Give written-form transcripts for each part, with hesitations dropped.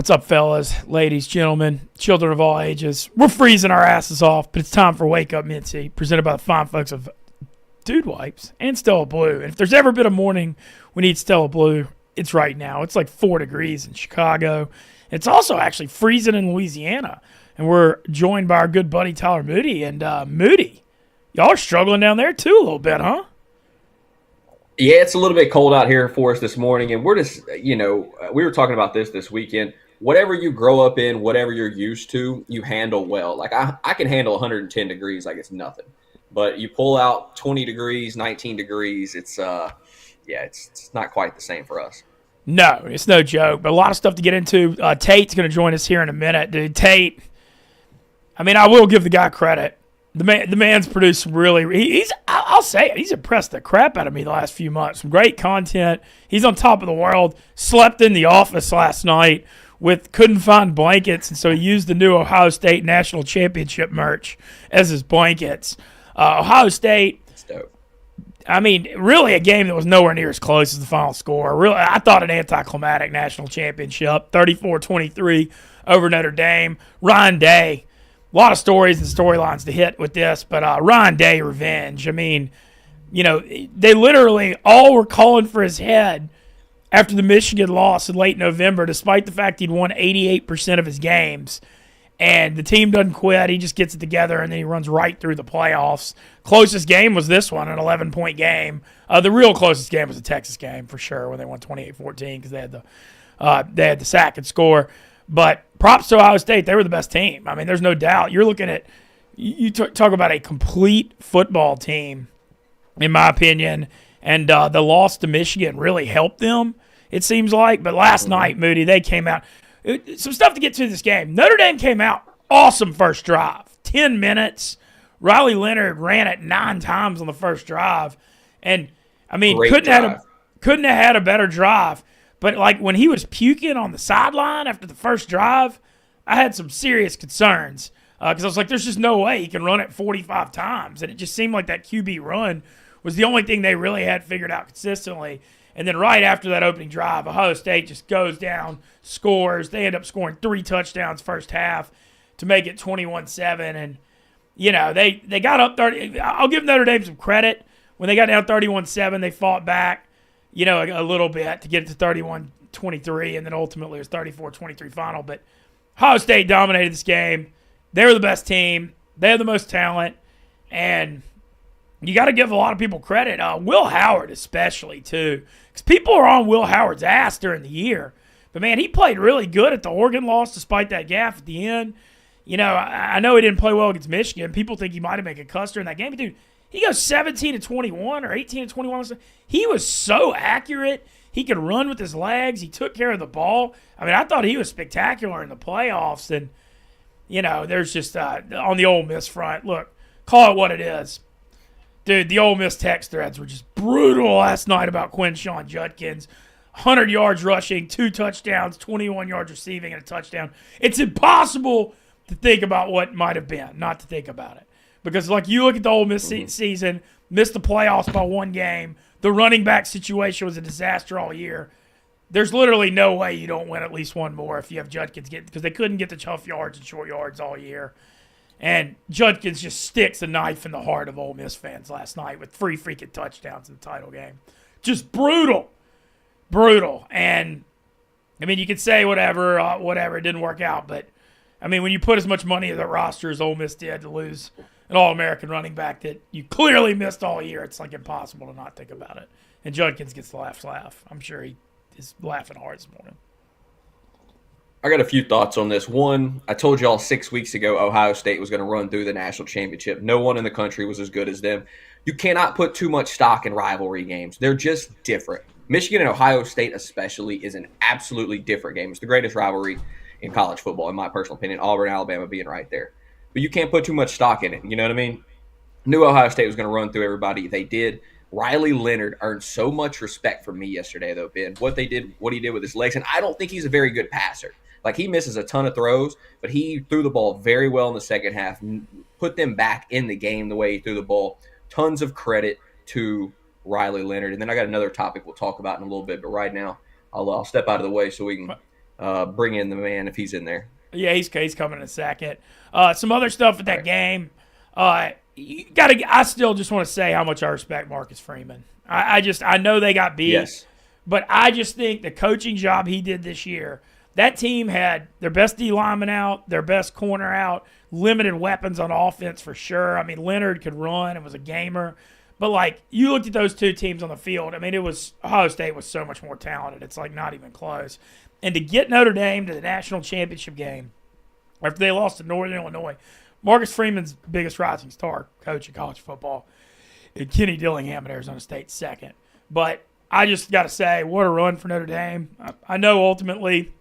What's up, fellas, ladies, gentlemen, children of all ages? We're freezing our asses off, but it's time for Wake Up Mintzy, presented by the fine folks of Dude Wipes and Stella Blue. And if there's ever been a morning we need Stella Blue, it's right now. It's like 4 degrees in Chicago. It's also actually freezing in Louisiana. And we're joined by our good buddy Tyler Moody. And Moody, y'all are struggling down there too a little bit, huh? Yeah, it's a little bit cold out here for us this morning, and we're just, we were talking about this weekend. Whatever you grow up in, whatever you're used to, you handle well. Like I can handle 110 degrees like it's nothing, but you pull out 20 degrees, 19 degrees, it's not quite the same for us. No, it's no joke, but a lot of stuff to get into. Tate's going to join us here in a minute. Dude, Tate, I mean, I will give the guy credit. The man's produced some really. I'll say it. He's impressed the crap out of me the last few months. Some great content. He's on top of the world. Slept in the office last night couldn't find blankets, and so he used the new Ohio State National Championship merch as his blankets. Ohio State. That's dope. I mean, really a game that was nowhere near as close as the final score. Really, I thought an anticlimactic national championship, 34-23 over Notre Dame. Ryan Day. A lot of stories and storylines to hit with this, but Ryan Day revenge. I mean, they literally all were calling for his head after the Michigan loss in late November, despite the fact he'd won 88% of his games. And the team doesn't quit. He just gets it together, and then he runs right through the playoffs. Closest game was this one, an 11-point game. The real closest game was the Texas game, for sure, when they won 28-14 because they had the sack and score. But props to Ohio State. They were the best team. I mean, there's no doubt. You're looking at you talk about a complete football team, in my opinion, and the loss to Michigan really helped them, it seems like. But last night, Moody, they came out. Some stuff to get to this game. Notre Dame came out. Awesome first drive. 10 minutes. Riley Leonard ran it 9 times on the first drive. And, I mean, couldn't have had a better drive. But, like, when he was puking on the sideline after the first drive, I had some serious concerns because I was like, there's just no way he can run it 45 times. And it just seemed like that QB run was the only thing they really had figured out consistently. And then right after that opening drive, Ohio State just goes down, scores. They end up scoring 3 touchdowns first half to make it 21-7. And, they got up 30. I'll give Notre Dame some credit. When they got down 31-7, they fought back. A little bit to get it to 31-23, and then ultimately it was 34-23 final. But Ohio State dominated this game. They were the best team. They had the most talent. And you got to give a lot of people credit. Will Howard especially, too. Because people are on Will Howard's ass during the year. But, man, he played really good at the Oregon loss despite that gaffe at the end. I know he didn't play well against Michigan. People think he might have made a cuss during that game. But, dude, he goes 17-21 or 18-21. He was so accurate. He could run with his legs. He took care of the ball. I mean, I thought he was spectacular in the playoffs. And, there's just on the Ole Miss front, look, call it what it is. Dude, the Ole Miss text threads were just brutal last night about Quinshon Judkins. 100 yards rushing, 2 touchdowns, 21 yards receiving, and a touchdown. It's impossible to think about what might have been, not to think about it. Because, like, you look at the Ole Miss season, missed the playoffs by 1 game. The running back situation was a disaster all year. There's literally no way you don't win at least one more if you have Judkins because they couldn't get the tough yards and short yards all year. And Judkins just sticks a knife in the heart of Ole Miss fans last night with 3 freaking touchdowns in the title game. Just brutal. Brutal. And, I mean, you could say whatever, it didn't work out. But, I mean, when you put as much money in the roster as Ole Miss did to lose an All-American running back that you clearly missed all year, it's like impossible to not think about it. And Judkins gets the laugh. I'm sure he is laughing hard this morning. I got a few thoughts on this. One, I told y'all 6 weeks ago Ohio State was going to run through the national championship. No one in the country was as good as them. You cannot put too much stock in rivalry games. They're just different. Michigan and Ohio State especially is an absolutely different game. It's the greatest rivalry in college football, in my personal opinion. Auburn, Alabama being right there. But you can't put too much stock in it. You know what I mean? Knew Ohio State was going to run through everybody. They did. Riley Leonard earned so much respect from me yesterday, though, Ben. What he did with his legs. And I don't think he's a very good passer. Like, he misses a ton of throws, but he threw the ball very well in the second half, put them back in the game the way he threw the ball. Tons of credit to Riley Leonard. And then I got another topic we'll talk about in a little bit, but right now I'll step out of the way so we can bring in the man if he's in there. Yeah, he's coming in a second. Some other stuff at that game. I still just want to say how much I respect Marcus Freeman. I know they got beat, Yes. but I just think the coaching job he did this year. That team had their best D lineman out, their best corner out, limited weapons on offense for sure. I mean, Leonard could run and was a gamer. But, like, you looked at those two teams on the field. I mean, Ohio State was so much more talented. It's, like, not even close. And to get Notre Dame to the national championship game after they lost to Northern Illinois, Marcus Freeman's biggest rising star coach in college football, and Kenny Dillingham at Arizona State second. But I just got to say, what a run for Notre Dame. I know ultimately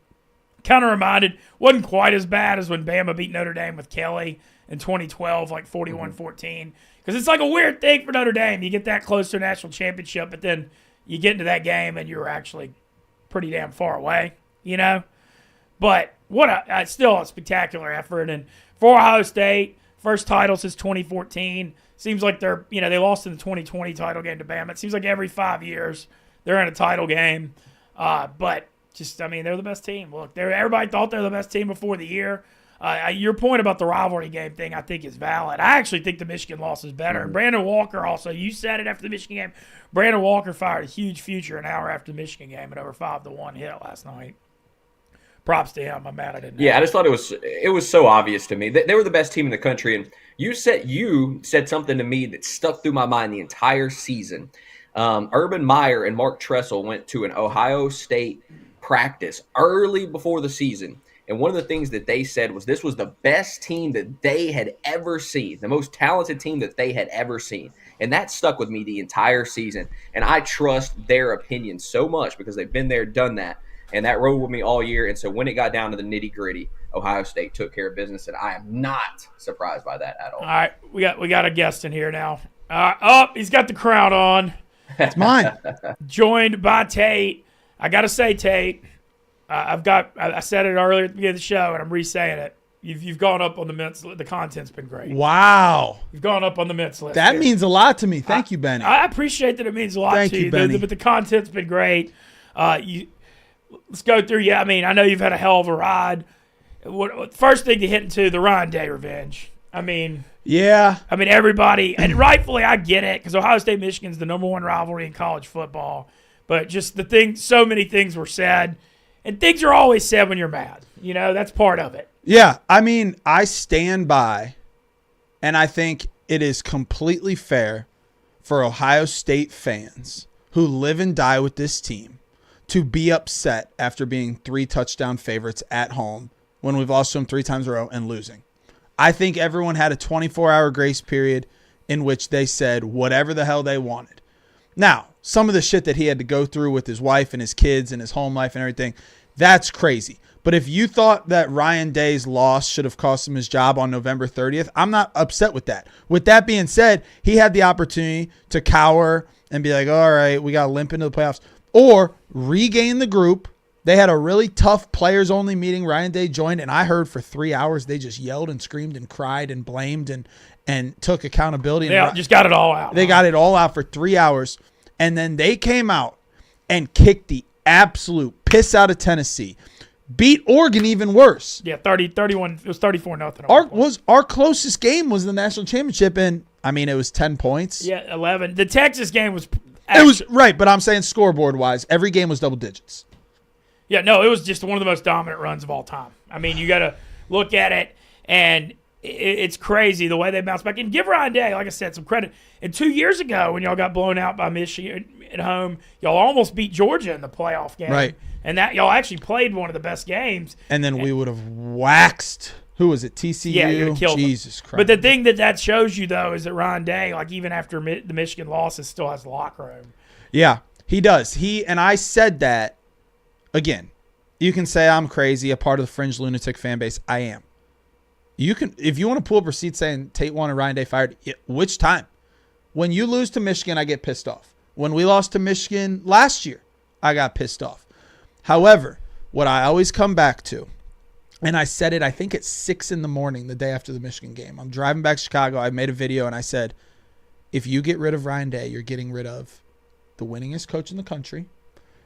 kind of reminded, wasn't quite as bad as when Bama beat Notre Dame with Kelly in 2012, like 41-14. Because it's like a weird thing for Notre Dame. You get that close to a national championship, but then you get into that game and you're actually pretty damn far away, you know? But still a spectacular effort. And for Ohio State, first title since 2014. Seems like they lost in the 2020 title game to Bama. It seems like every 5 years they're in a title game. But they're the best team. Look, everybody thought they're the best team before the year. Your point about the rivalry game thing, I think, is valid. I actually think the Michigan loss is better. And Brandon Walker also, you said it after the Michigan game. Brandon Walker fired a huge future an hour after the Michigan game at over 5-1 hit last night. Props to him. I'm mad I didn't know. Yeah, I just thought it was so obvious to me. They were the best team in the country. And you said something to me that stuck through my mind the entire season. Urban Meyer and Mark Tressel went to an Ohio State practice early before the season. And one of the things that they said was this was the best team that they had ever seen, the most talented team that they had ever seen. And that stuck with me the entire season. And I trust their opinion so much because they've been there, done that. And that rode with me all year. And so when it got down to the nitty-gritty, Ohio State took care of business. And I am not surprised by that at all. All right, we got a guest in here now. He's got the crown on. It's mine. Joined by Tate. I got to say, Tate, I said it earlier at the beginning of the show, and I'm re-saying it. You've gone up on the Mintz list. The content's been great. Wow. You've gone up on the Mintz list. That means a lot to me. Thank you, Benny. I appreciate that it means a lot Thank to you, you. Benny. But the content's been great. Let's go through. Yeah, I mean, I know you've had a hell of a ride. First thing to hit into the Ryan Day revenge. I mean, yeah. I mean, everybody, and rightfully I get it, because Ohio State Michigan's the number one rivalry in college football. But just so many things were said, and things are always said when you're mad. You know, that's part of it. Yeah, I mean, I stand by, and I think it is completely fair for Ohio State fans who live and die with this team to be upset after being 3 touchdown favorites at home when we've lost to them 3 times in a row and losing. I think everyone had a 24-hour grace period in which they said whatever the hell they wanted. Now, some of the shit that he had to go through with his wife and his kids and his home life and everything, that's crazy. But if you thought that Ryan Day's loss should have cost him his job on November 30th, I'm not upset with that. With that being said, he had the opportunity to cower and be like, all right, we got to limp into the playoffs, or regain the group. They had a really tough players-only meeting. Ryan Day joined, and I heard for 3 hours they just yelled and screamed and cried and blamed and took accountability. They just got it all out. They got it all out for 3 hours, and then they came out and kicked the absolute piss out of Tennessee. Beat Oregon even worse. Yeah, 31. It was 34-0. Our closest game was the national championship, and I mean it was 10 points. Yeah, 11. The Texas game was. It was right, but I'm saying scoreboard wise, every game was double digits. Yeah, no, it was just one of the most dominant runs of all time. I mean, you got to look at it, and it's crazy the way they bounced back. And give Ryan Day, like I said, some credit. And 2 years ago, when y'all got blown out by Michigan at home, y'all almost beat Georgia in the playoff game. Right. And that y'all actually played one of the best games. And then we would have waxed. Who was it? TCU? Yeah, you would have killed Jesus them. Christ. But the thing that shows you, though, is that Ryan Day, like even after the Michigan losses, still has the locker room. Yeah, he does. And I said that, again, you can say I'm crazy, a part of the fringe lunatic fan base. I am. You can, if you want to pull up receipts saying Tate wanted Ryan Day fired, which time? When you lose to Michigan, I get pissed off. When we lost to Michigan last year, I got pissed off. However, what I always come back to, and I said it, I think at 6 in the morning, the day after the Michigan game. I'm driving back to Chicago. I made a video, and I said, if you get rid of Ryan Day, you're getting rid of the winningest coach in the country.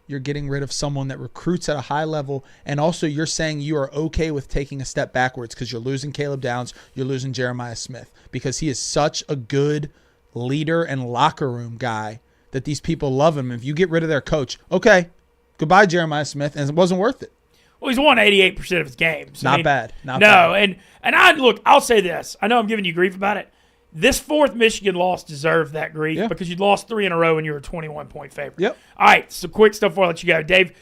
You're getting rid of someone that recruits at a high level. And also you're saying you are okay with taking a step backwards because you're losing Caleb Downs. You're losing Jeremiah Smith because he is such a good leader and locker room guy that these people love him. If you get rid of their coach, okay, goodbye Jeremiah Smith. And it wasn't worth it. Well, he's won 88% of his games. Not bad. Not bad. And look, I'll say this. I know I'm giving you grief about it. This fourth Michigan loss deserved that grief because you lost 3 in a row and you were a 21-point favorite. Yep. All right, so quick stuff before I let you go. Dave,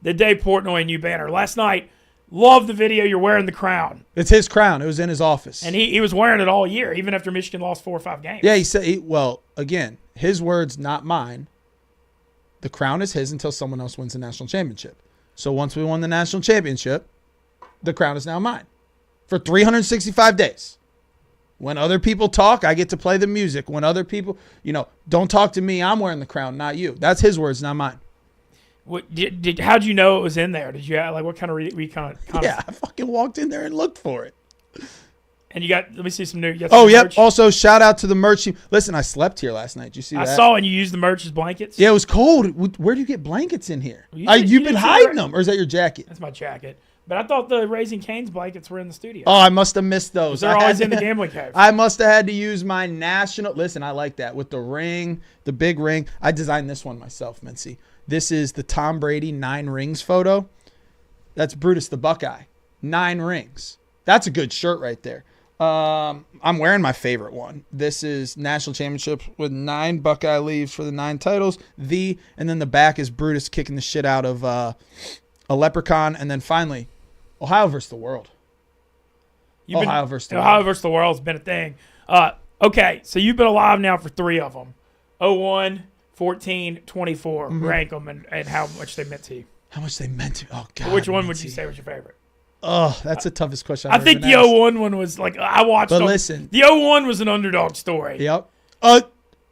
the Dave Portnoy and you banner. Last night, love the video. You're wearing the crown. It's his crown. It was in his office. And he was wearing it all year, even after Michigan lost 4 or 5 games. Yeah, he said, well, again, his words, not mine. The crown is his until someone else wins the national championship. So once we won the national championship, the crown is now mine for 365 days. When other people talk, I get to play the music. When other people, don't talk to me, I'm wearing the crown, not you. That's his words, not mine. How'd you know it was in there? Did you what kind of Yeah, I fucking walked in there and looked for it. And you got, let me see some new. Oh, yep. Merch? Also, shout out to the merch team. Listen, I slept here last night. Did you see that? I saw, and you used the merch as blankets. Yeah, it was cold. Where do you get blankets in here? You've been hiding them, or is that your jacket? That's my jacket. But I thought the Raising Cane's blankets were in the studio. Oh, I must have missed those. They're always in the gambling cave. I must have had to use my national. Listen, I like that with the ring, the big ring. I designed this one myself, Mintzy. This is the Tom Brady 9 rings photo. That's Brutus the Buckeye. 9 rings. That's a good shirt right there. I'm wearing my favorite one. This is national championship with 9 Buckeye leaves for the 9 titles. And then the back is Brutus kicking the shit out of a leprechaun. And then finally, Ohio versus the world. Ohio versus the world has been a thing. Okay, so you've been alive now for 3 of them. 01, 14, 24. Mm-hmm. Rank them and how much they meant to you. How much they meant to me. Oh, God. Which one would you say was your favorite? Oh, that's the toughest question. I think the 01 one was like, I watched But listen. The 01 was an underdog story. Yep.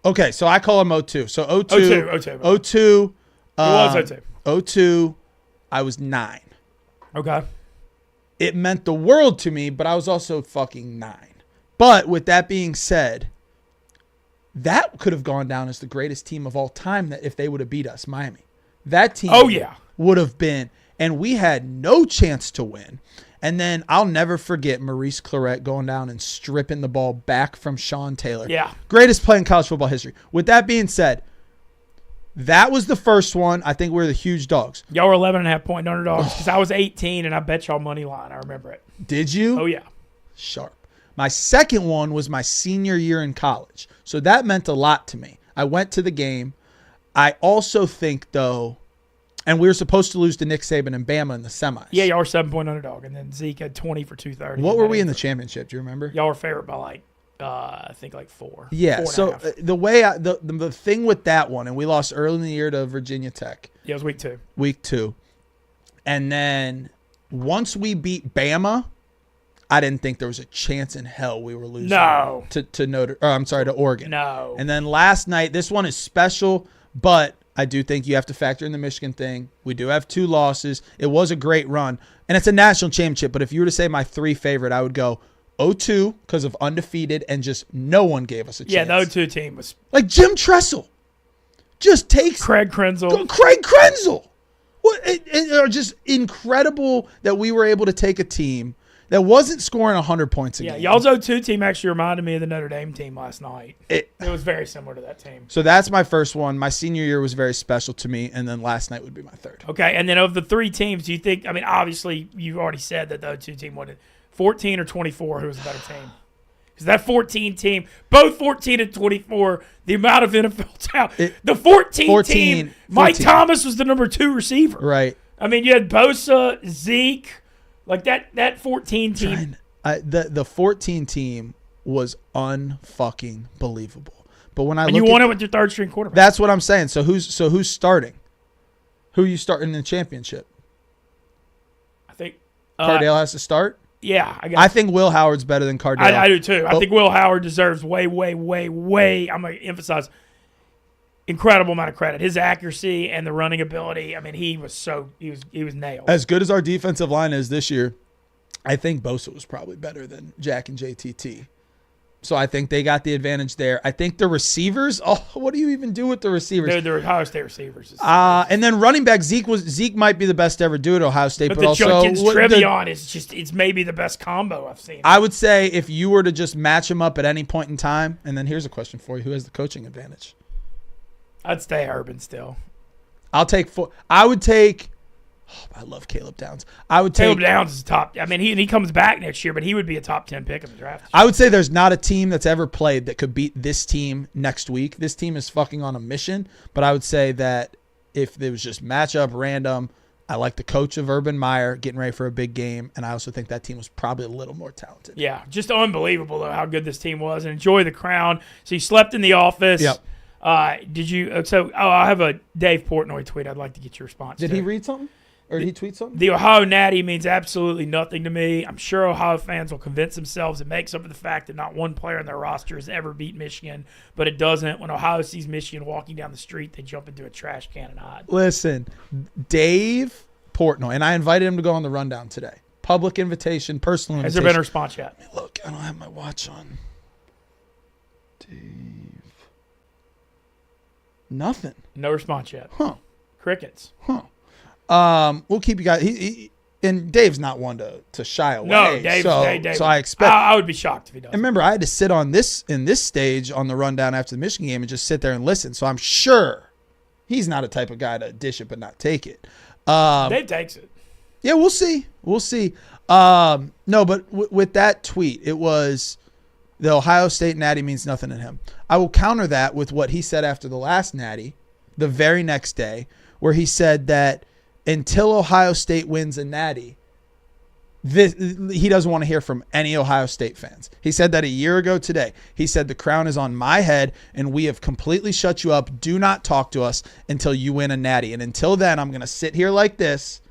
Okay, so I call him 02. So 02. 02. It was 02. 02, I was 9. Okay. It meant the world to me, but I was also fucking 9. But with that being said, that could have gone down as the greatest team of all time that if they would have beat us, Miami. That team would have been, and we had no chance to win. And then I'll never forget Maurice Clarett going down and stripping the ball back from Sean Taylor. Yeah. Greatest play in college football history. With that being said, that was the first one. I think we were the huge dogs. Y'all were 11.5-point underdogs because I was 18, and I bet y'all money line. I remember it. Did you? Oh, yeah. Sharp. My second one was my senior year in college. So that meant a lot to me. I went to the game. I also think, though, and we were supposed to lose to Nick Saban and Bama in the semis. Yeah, y'all were 7-point underdog, and then Zeke had 20 for 230. What were we in the championship? Do you remember? Y'all were favored by I think 4. Yeah. 4 so the way the thing with that one, and we lost early in the year to Virginia Tech. Yeah, it was week 2. Week 2, and then once we beat Bama, I didn't think there was a chance in hell we were losing. No. To Oregon. No. And then last night, this one is special, but I do think you have to factor in the Michigan thing. We do have 2 losses. It was a great run, and it's a national championship. But if you were to say my 3 favorite, I would go 02 because of undefeated and just no one gave us a chance. Yeah, the 02 team was like Jim Tressel. Just takes Craig Krenzel. It are just incredible that we were able to take a team that wasn't scoring 100 points a game. Yeah, y'all's 02 team actually reminded me of the Notre Dame team last night. It was very similar to that team. So that's my first one. My senior year was very special to me, and then last night would be my third. Okay, and then of the 3 teams, do you think, obviously you already said that the 02 team won it. 14 or 24, who was the better team? Because that 14 team, both 14 and 24, the amount of NFL talent. The 14 team, Mike Thomas was the number 2 receiver. Right. You had Bosa, Zeke, like that 14 team. The 14 team was unfucking believable. But when you won it with your 3rd string quarterback. That's what I'm saying. So who's starting? Who are you starting in the championship? I think Cardale has to start. Yeah, I think Will Howard's better than Cardale. I do too. I think Will Howard deserves way. I'm going to emphasize incredible amount of credit. His accuracy and the running ability. He was nailed. As good as our defensive line is this year, I think Bosa was probably better than Jack and JTT. So I think they got the advantage there. I think the receivers, what do you even do with the receivers? They're Ohio State receivers. And then running back, Zeke might be the best to ever do at Ohio State. But But the also, Junkins Trevion it's maybe the best combo I've seen. I would say if you were to just match them up at any point in time, and then here's a question for you. Who has the coaching advantage? I'd stay Urban still. I would take. I love Caleb Downs. Caleb Downs is top. I mean, he comes back next year, but he would be a top 10 pick in the draft. I would say there's not a team that's ever played that could beat this team next week. This team is fucking on a mission, but I would say that if it was just matchup random, I like the coach of Urban Meyer getting ready for a big game, and I also think that team was probably a little more talented. Yeah, just unbelievable though how good this team was, and enjoy the crown. So you slept in the office. Yep. Did you? So I have a Dave Portnoy tweet. I'd like to get your response. Did he read something? Or did he tweet something? The Ohio Natty means absolutely nothing to me. I'm sure Ohio fans will convince themselves it makes up for the fact that not one player in their roster has ever beat Michigan, but it doesn't. When Ohio sees Michigan walking down the street, they jump into a trash can and hide. Listen, Dave Portnoy, and I invited him to go on the rundown today. Public invitation, personal invitation. Has there been a response yet? Look, I don't have my watch on. Dave. Nothing. No response yet. Huh. Crickets. Huh. We'll keep you guys. And Dave's not one to shy away. No, Dave. So I expect. I would be shocked if he doesn't. And remember, I had to sit in this stage on the rundown after the Michigan game and just sit there and listen. So I'm sure he's not a type of guy to dish it but not take it. Dave takes it. Yeah, we'll see. We'll see. No, but with that tweet, it was the Ohio State Natty means nothing to him. I will counter that with what he said after the last Natty, the very next day, where he said that until Ohio State wins a Natty, he doesn't want to hear from any Ohio State fans. He said that a year ago today. He said the crown is on my head and we have completely shut you up. Do not talk to us until you win a Natty. And until then, I'm going to sit here like this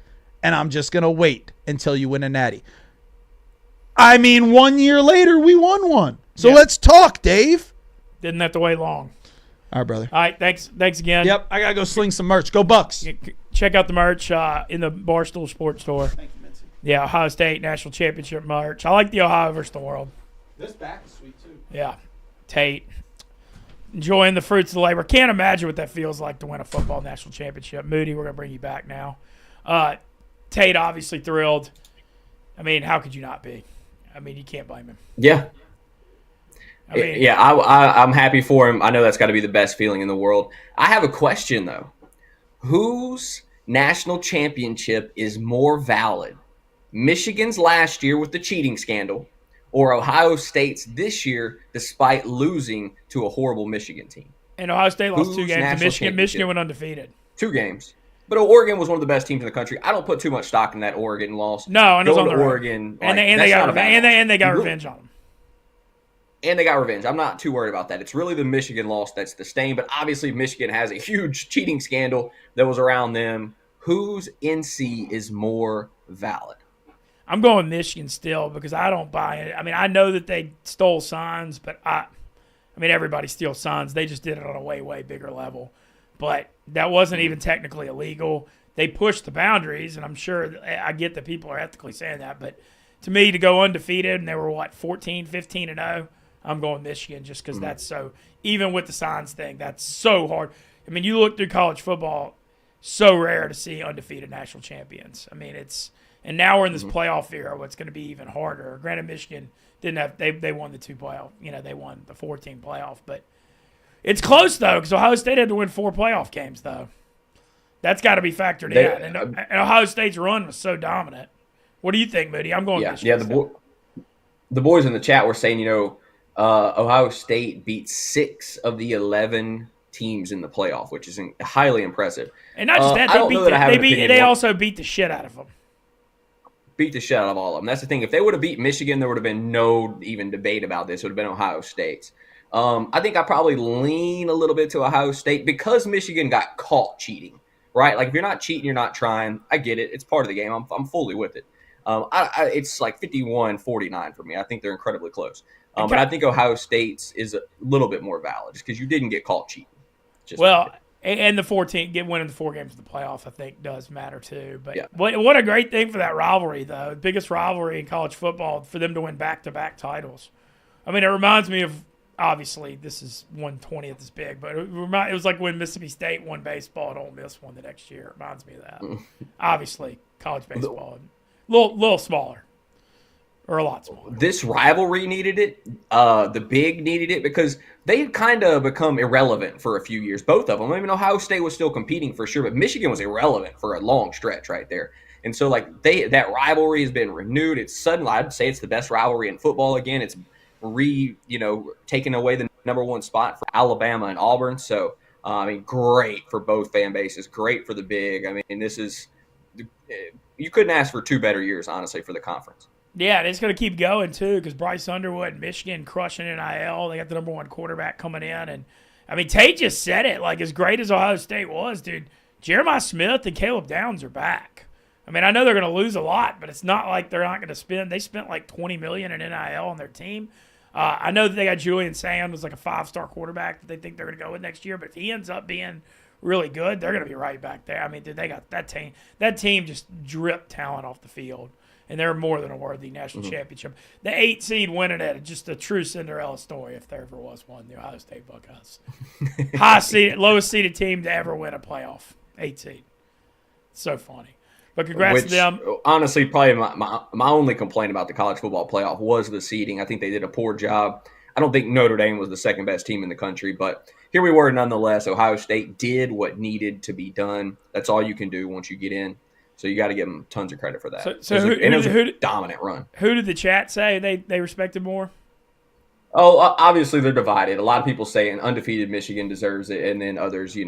and I'm just going to wait until you win a Natty. I mean, 1 year later, we won one. So Let's talk, Dave. Didn't have to wait long. All right, brother. All right, thanks again. Yep, I got to go sling some merch. Go Bucks. Check out the merch in the Barstool Sports store. Thank you, Mintzy. Yeah, Ohio State National Championship merch. I like the Ohio versus the world. This back is sweet, too. Yeah. Tate. Enjoying the fruits of the labor. Can't imagine what that feels like to win a football national championship. Moody, we're going to bring you back now. Tate, obviously thrilled. I mean, how could you not be? I mean, you can't blame him. Yeah. I'm happy for him. I know that's got to be the best feeling in the world. I have a question, though. Whose national championship is more valid? Michigan's last year with the cheating scandal or Ohio State's this year despite losing to a horrible Michigan team? And Ohio State lost Whose 2 games to national Michigan. Michigan went undefeated. 2 games. But Oregon was one of the best teams in the country. I don't put too much stock in that Oregon loss. No, and it was on Going the to road. Oregon. And they got revenge. And they got revenge on them. And they got revenge. I'm not too worried about that. It's really the Michigan loss that's the stain. But obviously, Michigan has a huge cheating scandal that was around them. Whose NC is more valid? I'm going Michigan still because I don't buy it. I mean, I know that they stole signs, but I mean, everybody steals signs. They just did it on a way, way bigger level. But that wasn't even technically illegal. They pushed the boundaries, and I'm sure I get that people are ethically saying that. But to me, to go undefeated, and they were, 14, 15-0, I'm going Michigan just because that's so – even with the signs thing, that's so hard. I mean, you look through college football, so rare to see undefeated national champions. I mean, it's – and now we're in this playoff era where it's going to be even harder. Granted, Michigan didn't have – they won the 2 playoff – they won the 14 playoff. But it's close, though, because Ohio State had to win 4 playoff games, though. That's got to be factored in. And Ohio State's run was so dominant. What do you think, Moody? I'm going Michigan. Yeah, the boys in the chat were saying, Ohio State beat 6 of the 11 teams in the playoff, which is highly impressive. And not just that, they also beat the shit out of them. Beat the shit out of all of them. That's the thing. If they would have beat Michigan, there would have been no even debate about this. It would have been Ohio State's. I think I probably lean a little bit to Ohio State because Michigan got caught cheating, right? Like, if you're not cheating, you're not trying. I get it. It's part of the game. I'm fully with it. It's like 51-49 for me. I think they're incredibly close. But I think Ohio State's is a little bit more valid just because you didn't get caught cheating. And the winning the 4 games of the playoff, I think, does matter too. But what a great thing for that rivalry, though. Biggest rivalry in college football for them to win back-to-back titles. I mean, it reminds me of, obviously, this is 1/20th as big, but it was like when Mississippi State won baseball and Ole Miss won the next year. It reminds me of that. Obviously, college baseball, little smaller, or a lot smaller. This rivalry needed it. The Big needed it because they had kind of become irrelevant for a few years, both of them. I mean, Ohio State was still competing for sure, but Michigan was irrelevant for a long stretch right there. And so, like, that rivalry has been renewed. It's suddenly, I'd say it's the best rivalry in football again. It's taking away the number one spot for Alabama and Auburn. So, I mean, great for both fan bases. Great for the Big. I mean, you couldn't ask for 2 better years, honestly, for the conference. Yeah, and it's going to keep going, too, because Bryce Underwood, Michigan, crushing NIL. They got the number one quarterback coming in. And, I mean, Tate just said it. Like, as great as Ohio State was, dude, Jeremiah Smith and Caleb Downs are back. I mean, I know they're going to lose a lot, but it's not like they're not going to spend. They spent like $20 million in NIL on their team. I know that they got Julian Sand, was like a 5-star quarterback that they think they're going to go with next year. But if he ends up being really good, they're going to be right back there. I mean, dude, they got that team. That team just dripped talent off the field. And they're more than a worthy national championship. The 8 seed winning it, just a true Cinderella story if there ever was one. The Ohio State Buckeyes, lowest seeded team to ever win a playoff, 8 seed. So funny, but congrats to them. Honestly, probably my only complaint about the college football playoff was the seeding. I think they did a poor job. I don't think Notre Dame was the second best team in the country, but here we were nonetheless. Ohio State did what needed to be done. That's all you can do once you get in. So you got to give them tons of credit for that. So it was a dominant run. Who did the chat say they respected more? Oh, obviously they're divided. A lot of people say an undefeated Michigan deserves it, and then others,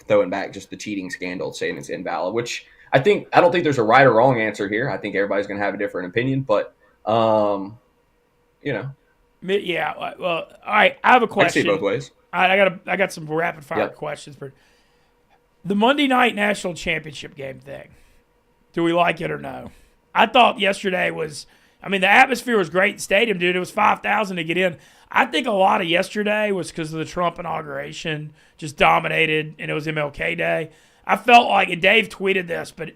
throwing back just the cheating scandal, saying it's invalid. Which I don't think there's a right or wrong answer here. I think everybody's going to have a different opinion, but Yeah. Well, all right. I have a question. I can see both ways. I got some rapid fire questions for the Monday night national championship game thing. Do we like it or no? I thought yesterday was, the atmosphere was great in the stadium, dude. It was 5,000 to get in. I think a lot of yesterday was because of the Trump inauguration, just dominated, and it was MLK Day. I felt like, and Dave tweeted this, but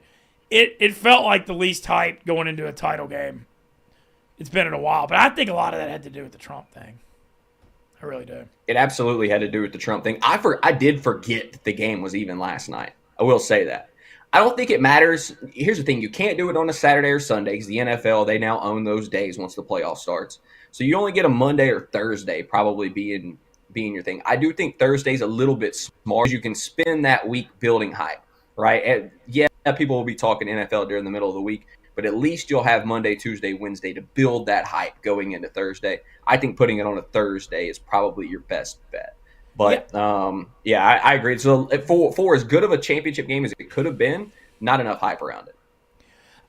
it felt like the least hype going into a title game. It's been in a while, but I think a lot of that had to do with the Trump thing. I really do. It absolutely had to do with the Trump thing. I did forget that the game was even last night. I will say that. I don't think it matters. Here's the thing. You can't do it on a Saturday or Sunday because the NFL, they now own those days once the playoff starts. So you only get a Monday or Thursday probably being your thing. I do think Thursday's a little bit smart. You can spend that week building hype, right? And yeah, people will be talking NFL during the middle of the week, but at least you'll have Monday, Tuesday, Wednesday to build that hype going into Thursday. I think putting it on a Thursday is probably your best bet. But, I agree. So for as good of a championship game as it could have been, not enough hype around it.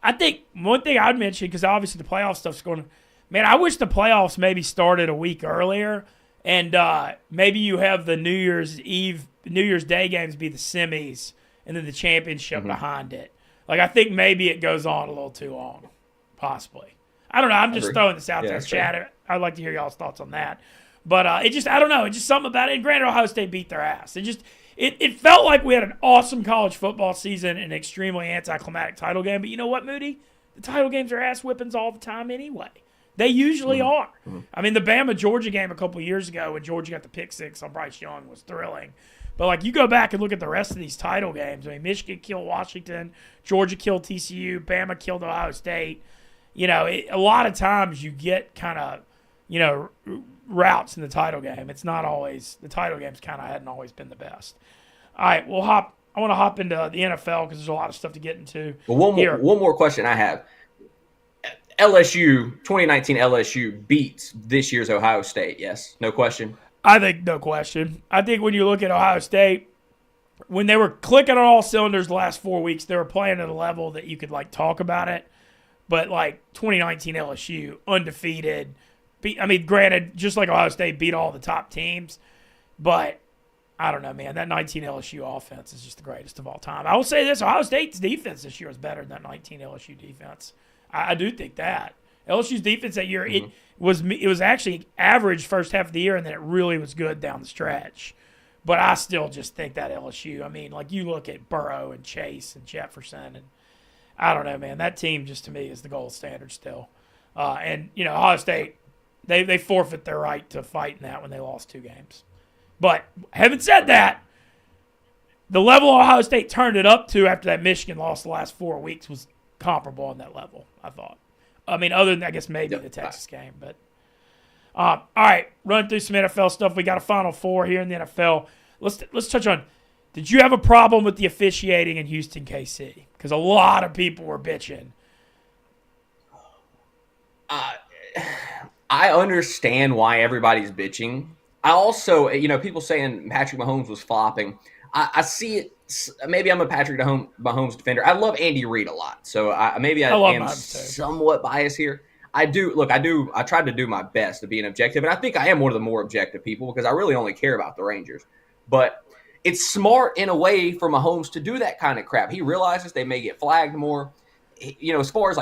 I think one thing I would mention, because obviously the playoff stuff's going to – man, I wish the playoffs maybe started a week earlier, and maybe you have the New Year's Day games be the semis and then the championship behind it. Like, I think maybe it goes on a little too long, possibly. I don't know. I'm just throwing this out there in chat. I'd like to hear y'all's thoughts on that. But I don't know. It's just something about it. And granted, Ohio State beat their ass. It felt like we had an awesome college football season and an extremely anticlimactic title game. But you know what, Moody? The title games are ass whippings all the time anyway. They usually are. The Bama-Georgia game a couple of years ago when Georgia got the pick six on Bryce Young was thrilling. But, you go back and look at the rest of these title games. Michigan killed Washington. Georgia killed TCU. Bama killed Ohio State. A lot of times you get kind of, routes in the title game. It's not always – the title games kind of hadn't always been the best. All right, I want to hop into the NFL because there's a lot of stuff to get into. Well, one more question I have. LSU, 2019 LSU beats this year's Ohio State, yes? No question? I think no question. I think when you look at Ohio State, when they were clicking on all cylinders the last 4 weeks, they were playing at a level that you could, talk about it. But, 2019 LSU, undefeated – granted, just like Ohio State beat all the top teams, but I don't know, man. That 19 LSU offense is just the greatest of all time. I will say this: Ohio State's defense this year was better than that 19 LSU defense. I do think that LSU's defense that year it was actually average first half of the year, and then it really was good down the stretch. But I still just think that LSU. You look at Burrow and Chase and Jefferson, and I don't know, man. That team just to me is the gold standard still. And Ohio State. They forfeit their right to fight in that when they lost 2 games. But having said that, the level Ohio State turned it up to after that Michigan loss the last 4 weeks was comparable on that level, I thought. I mean, other than, I guess, maybe the Texas game. But all right, run through some NFL stuff. We got a Final Four here in the NFL. Let's touch on, did you have a problem with the officiating in Houston, KC? Because a lot of people were bitching. I understand why everybody's bitching. I also, people saying Patrick Mahomes was flopping. I see it. Maybe I'm a Patrick Mahomes defender. I love Andy Reid a lot, so I am somewhat biased here. I tried to do my best to be an objective, and I think I am one of the more objective people because I really only care about the Rangers. But it's smart in a way for Mahomes to do that kind of crap. He realizes they may get flagged more. As far as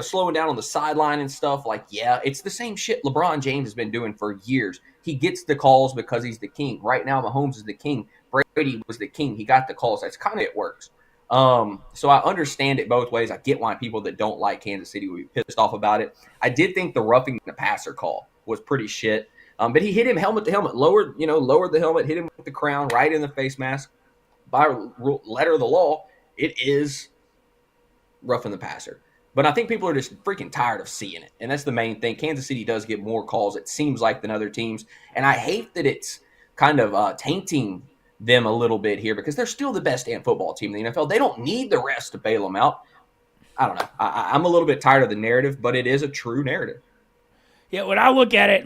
slowing down on the sideline and stuff, it's the same shit LeBron James has been doing for years. He gets the calls because he's the king. Right now, Mahomes is the king. Brady was the king. He got the calls. That's kind of it works. So I understand it both ways. I get why people that don't like Kansas City would be pissed off about it. I did think the roughing the passer call was pretty shit. But he hit him helmet to helmet, lowered the helmet, hit him with the crown right in the face mask. By letter of the law, it is roughing the passer. But I think people are just freaking tired of seeing it. And that's the main thing. Kansas City does get more calls, it seems like, than other teams. And I hate that it's kind of tainting them a little bit here because they're still the best damn football team in the NFL. They don't need the refs to bail them out. I don't know. I'm a little bit tired of the narrative, but it is a true narrative. Yeah, when I look at it,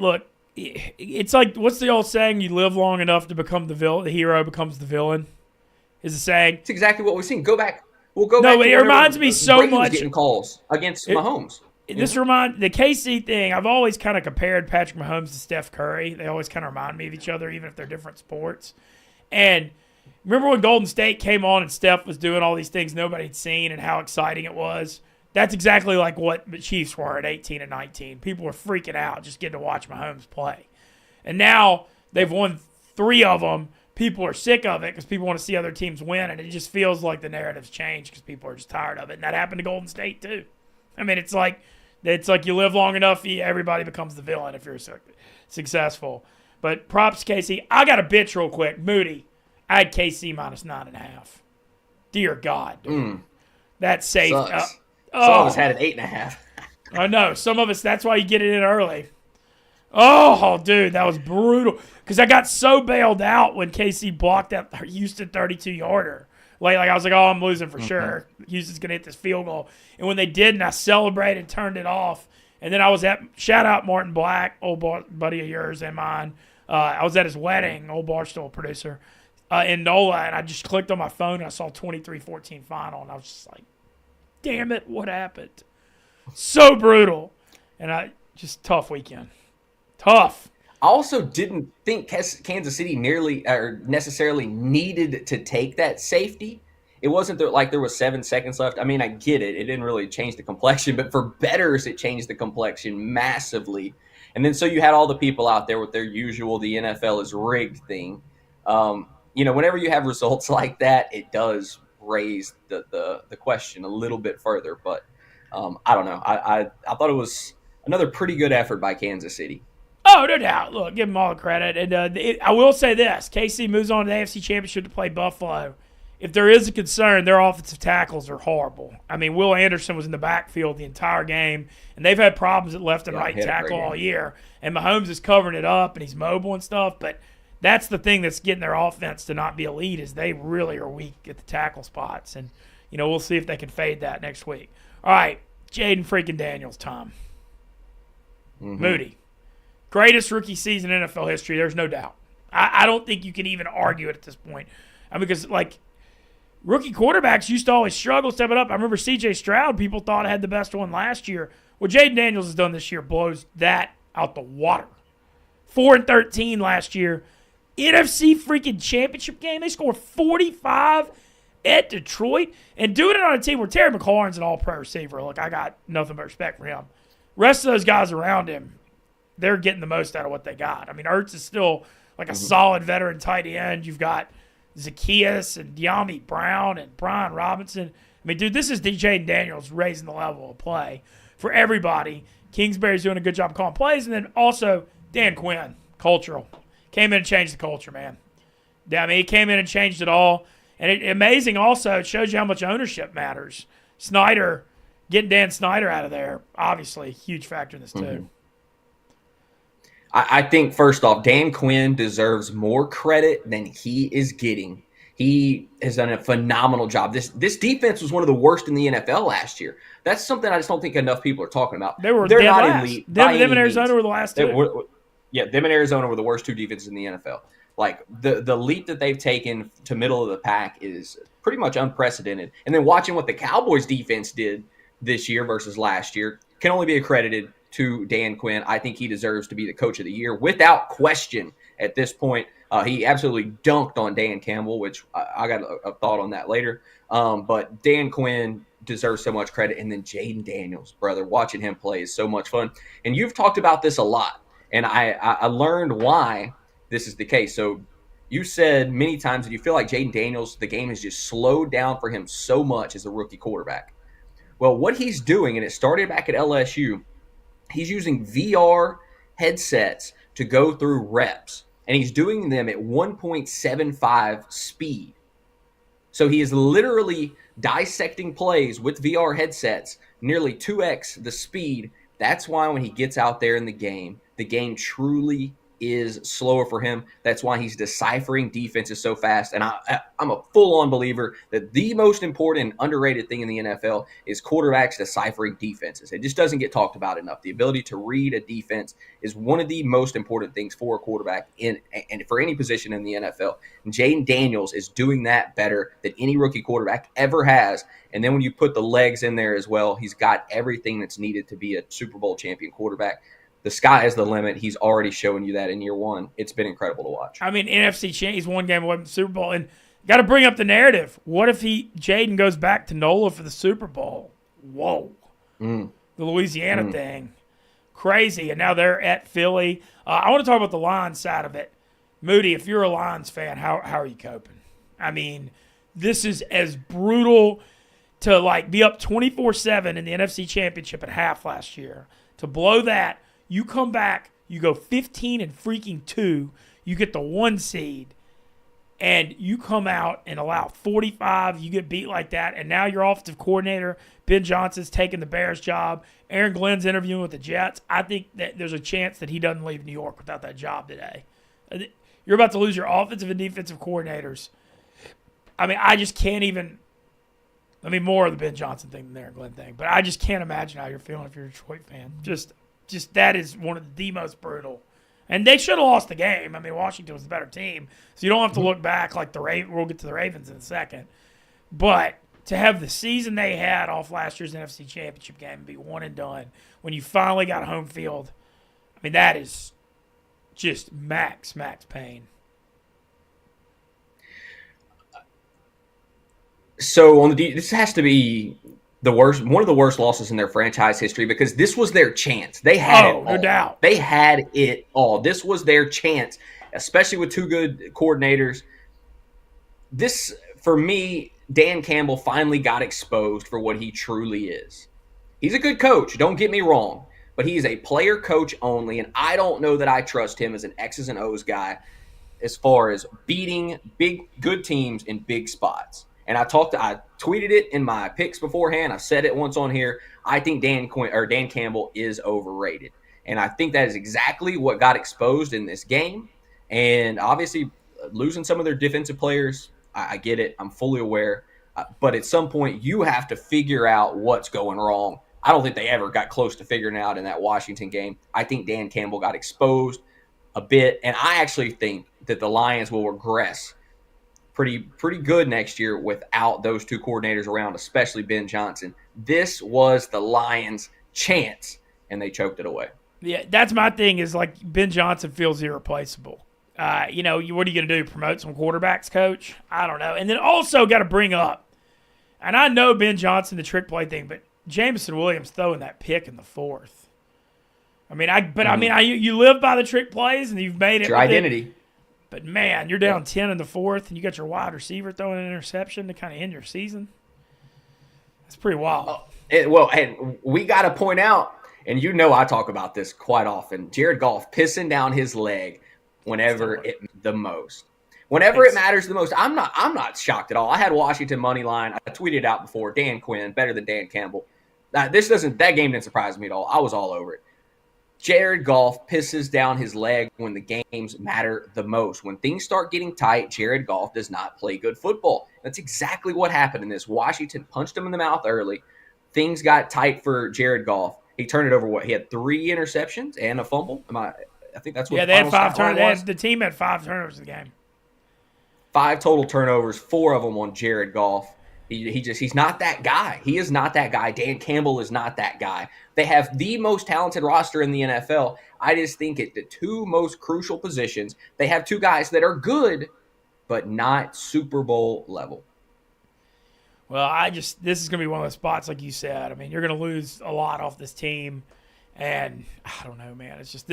it's like, what's the old saying? You live long enough to become the villain. The hero becomes the villain. Is the saying? It's exactly what we've seen. Go back. We'll go back. No, but it reminds me so Brady was much. Getting calls against Mahomes. The KC thing. I've always kind of compared Patrick Mahomes to Steph Curry. They always kind of remind me of each other, even if they're different sports. And remember when Golden State came on and Steph was doing all these things nobody had seen and how exciting it was? That's exactly like what the Chiefs were at 18 and 19. People were freaking out just getting to watch Mahomes play. And now they've won 3 of them. People are sick of it because people want to see other teams win, and it just feels like the narrative's changed because people are just tired of it. And that happened to Golden State too. I mean, it's like you live long enough, everybody becomes the villain if you're successful. But props KC. I got a bitch real quick. Moody, I had KC minus 9.5. Dear God, dude. That's safe. Some of us had an 8.5. I know. Some of us, that's why you get it in early. Oh, dude, that was brutal. Because I got so bailed out when KC blocked that Houston 32-yarder. Like I was like, oh, I'm losing for sure. Houston's going to hit this field goal. And when they didn't, I celebrated, turned it off. And then I was shout out Martin Black, old buddy of yours and mine. I was at his wedding, old Barstool producer, in NOLA, and I just clicked on my phone and I saw 23-14 final. And I was just like, damn it, what happened? So brutal. And just tough weekend. Tough. I also didn't think Kansas City necessarily needed to take that safety. It wasn't like there was 7 seconds left. I mean, I get it. It didn't really change the complexion, but for bettors, it changed the complexion massively. And then so you had all the people out there with their usual the NFL is rigged thing. Whenever you have results like that, it does raise the question a little bit further. But I don't know. I thought it was another pretty good effort by Kansas City. Oh, no doubt. Look, give them all the credit. And I will say this. KC moves on to the AFC Championship to play Buffalo. If there is a concern, their offensive tackles are horrible. I mean, Will Anderson was in the backfield the entire game, and they've had problems at left and right tackle all year. And Mahomes is covering it up, and he's mobile and stuff. But that's the thing that's getting their offense to not be elite is they really are weak at the tackle spots. And, we'll see if they can fade that next week. All right, Jaden freaking Daniels, Tom. Moody. Greatest rookie season in NFL history, there's no doubt. I don't think you can even argue it at this point. Because, rookie quarterbacks used to always struggle stepping up. I remember C.J. Stroud, people thought had the best one last year. What Jaden Daniels has done this year blows that out the water. 4-13 last year. NFC freaking championship game. They scored 45 at Detroit. And doing it on a team where Terry McLaurin's an all-pro receiver. Look, I got nothing but respect for him. Rest of those guys around him, they're getting the most out of what they got. I mean, Ertz is still like a solid veteran tight end. You've got Zacchaeus and De'Ami Brown and Brian Robinson. I mean, dude, this is DJ Daniels raising the level of play for everybody. Kingsbury's doing a good job calling plays. And then also Dan Quinn, cultural. Came in and changed the culture, man. I mean, he came in and changed it all. And amazing also, it shows you how much ownership matters. Snyder, getting Dan Snyder out of there, obviously, huge factor in this too. Mm-hmm. I think, first off, Dan Quinn deserves more credit than he is getting. He has done a phenomenal job. This defense was one of the worst in the NFL last year. That's something I just don't think enough people are talking about. They're not last. elite. Them and Arizona were the last two. Them and Arizona were the worst two defenses in the NFL. Like, the leap that they've taken to middle of the pack is pretty much unprecedented. And then watching what the Cowboys defense did this year versus last year can only be accredited to Dan Quinn. I think he deserves to be the coach of the year without question at this point. He absolutely dunked on Dan Campbell, which I got a thought on that later. But Dan Quinn deserves so much credit. And then Jaden Daniels, brother, watching him play is so much fun. And you've talked about this a lot. And I learned why this is the case. So you said many times that you feel like Jaden Daniels, the game has just slowed down for him so much as a rookie quarterback. Well, what he's doing, and it started back at LSU, he's using VR headsets to go through reps, and he's doing them at 1.75 speed. So he is literally dissecting plays with VR headsets, nearly 2x the speed. That's why when he gets out there in the game truly is slower for him. That's why he's deciphering defenses so fast. And I'm a full-on believer that the most important and underrated thing in the NFL is quarterbacks deciphering defenses. It just doesn't get talked about enough. The ability to read a defense is one of the most important things for a quarterback and for any position in the NFL. And Jaden Daniels is doing that better than any rookie quarterback ever has. And then when you put the legs in there as well, he's got everything that's needed to be a Super Bowl champion quarterback. The sky is the limit. He's already showing you that in year one. It's been incredible to watch. I mean, NFC champ, he's one game away from the Super Bowl. And got to bring up the narrative. What if Jaden goes back to NOLA for the Super Bowl? Whoa. The Louisiana thing. Crazy. And now they're at Philly. I want to talk about the Lions side of it. Moody, if you're a Lions fan, how are you coping? I mean, this is as brutal to like be up 24-7 in the NFC Championship at half last year. To blow that, you come back, you go 15-2, you get the 1 seed, and you come out and allow 45, you get beat like that, and now your offensive coordinator, Ben Johnson's taking the Bears job, Aaron Glenn's interviewing with the Jets. I think that there's a chance that he doesn't leave New York without that job today. You're about to lose your offensive and defensive coordinators. I mean, I just can't even – I mean, more of the Ben Johnson thing than the Aaron Glenn thing, but I just can't imagine how you're feeling if you're a Detroit fan. Just that is one of the most brutal. And they should have lost the game. I mean, Washington was the better team. So you don't have to look back like the Ravens. We'll get to the Ravens in a second. But to have the season they had off last year's NFC Championship game and be one and done when you finally got home field, I mean, that is just max pain. So this has to be one of the worst losses in their franchise history because this was their chance. They had it all. No doubt. They had it all. This was their chance, especially with two good coordinators. This, for me, Dan Campbell finally got exposed for what he truly is. He's a good coach, don't get me wrong, but he is a player coach only, and I don't know that I trust him as an X's and O's guy as far as beating good teams in big spots. And I tweeted it in my picks beforehand. I said it once on here. I think Dan Campbell is overrated. And I think that is exactly what got exposed in this game. And obviously, losing some of their defensive players, I get it. I'm fully aware. But at some point, you have to figure out what's going wrong. I don't think they ever got close to figuring it out in that Washington game. I think Dan Campbell got exposed a bit. And I actually think that the Lions will regress pretty good next year without those two coordinators around, especially Ben Johnson. This was the Lions' chance, and they choked it away. Yeah, that's my thing is, like, Ben Johnson feels irreplaceable. What are you going to do, promote some quarterbacks, coach? I don't know. And then also got to bring up, and I know Ben Johnson, the trick play thing, but Jameson Williams throwing that pick in the fourth. I mean, you live by the trick plays, and you've made it. It's your identity. But, man, you're down 10 in the fourth, and you got your wide receiver throwing an interception to kind of end your season. That's pretty wild. And we got to point out, and you know I talk about this quite often. Jared Goff pissing down his leg whenever the most. Whenever it matters the most, I'm not shocked at all. I had Washington money line. I tweeted out before Dan Quinn better than Dan Campbell. That game didn't surprise me at all. I was all over it. Jared Goff pisses down his leg when the games matter the most. When things start getting tight, Jared Goff does not play good football. That's exactly what happened in this. Washington punched him in the mouth early. Things got tight for Jared Goff. He turned it over. He had 3 interceptions and a fumble. I think that's what. Yeah, they had 5 turnovers. The team had 5 turnovers in the game. 5 total turnovers. 4 of them on Jared Goff. He's not that guy. He is not that guy. Dan Campbell is not that guy. They have the most talented roster in the NFL. I just think at the 2 most crucial positions, they have 2 guys that are good, but not Super Bowl level. Well, this is going to be one of those spots, like you said. I mean, you're going to lose a lot off this team. And I don't know, man. It's just,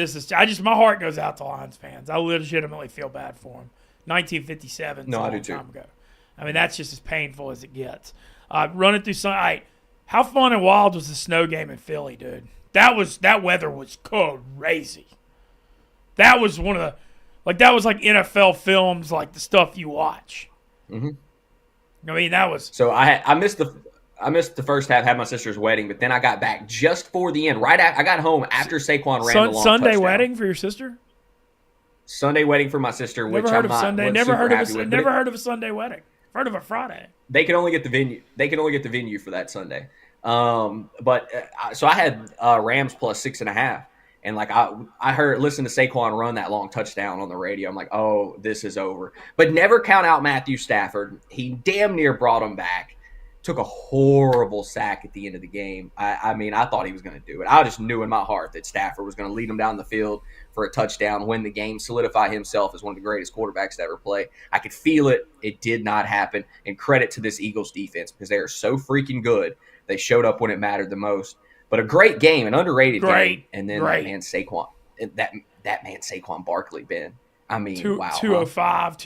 my heart goes out to Lions fans. I legitimately feel bad for them. 1957. No, I do too. Time ago. I mean, that's just as painful as it gets. Running through some, how fun and wild was the snow game in Philly, dude? That weather was crazy. That was one of the, that was like NFL films, like the stuff you watch. Mm-hmm. I mean, that was. So I missed the first half. Had my sister's wedding, but then I got back just for the end. I got home after Saquon ran the long Sunday touchdown. wedding for your sister. Sunday wedding for my sister. Never heard of Sunday. Never heard of a Sunday wedding. Heard of a Friday. They can only get the venue. They can only get the venue for that Sunday. So I had Rams plus 6.5, and I listened to Saquon run that long touchdown on the radio. I'm like, oh, this is over. But never count out Matthew Stafford. He damn near brought him back. Took a horrible sack at the end of the game. I mean, I thought he was going to do it. I just knew in my heart that Stafford was going to lead him down the field for a touchdown, win the game, solidify himself as one of the greatest quarterbacks to ever play. I could feel it. It did not happen. And credit to this Eagles defense because they are so freaking good. They showed up when it mattered the most. But a great game, an underrated game. And then that man Saquon, that man Saquon Barkley, Ben. I mean, wow. 205,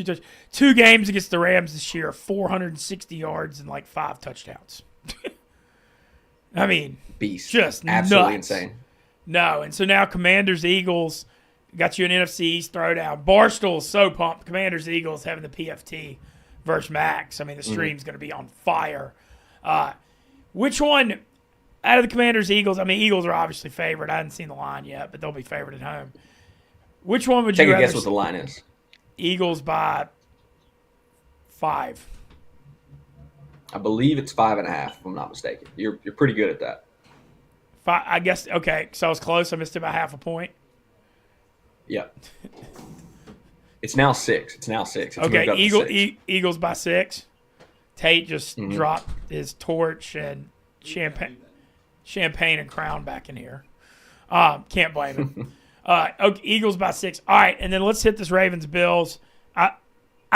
2 games against the Rams this year, 460 yards and 5 touchdowns. I mean, beast. Just absolutely nuts. Insane. No, and so now Commanders, Eagles, got you an NFC East throwdown. Barstool's so pumped. Commanders, Eagles having the PFT versus Max. I mean, the stream's going to be on fire. Which one out of the Commanders, Eagles? I mean, Eagles are obviously favored. I haven't seen the line yet, but they'll be favored at home. Which one would you take rather a guess what the line is? Eagles by 5. I believe it's 5.5, if I'm not mistaken. You're pretty good at that. 5, I guess. Okay, so I was close. I missed it by half a point. Yeah. It's now 6. It's okay, Eagles by 6. Tate just dropped his torch and champagne and crown back in here. Can't blame him. Okay, Eagles by 6. All right, and then let's hit this Ravens-Bills. I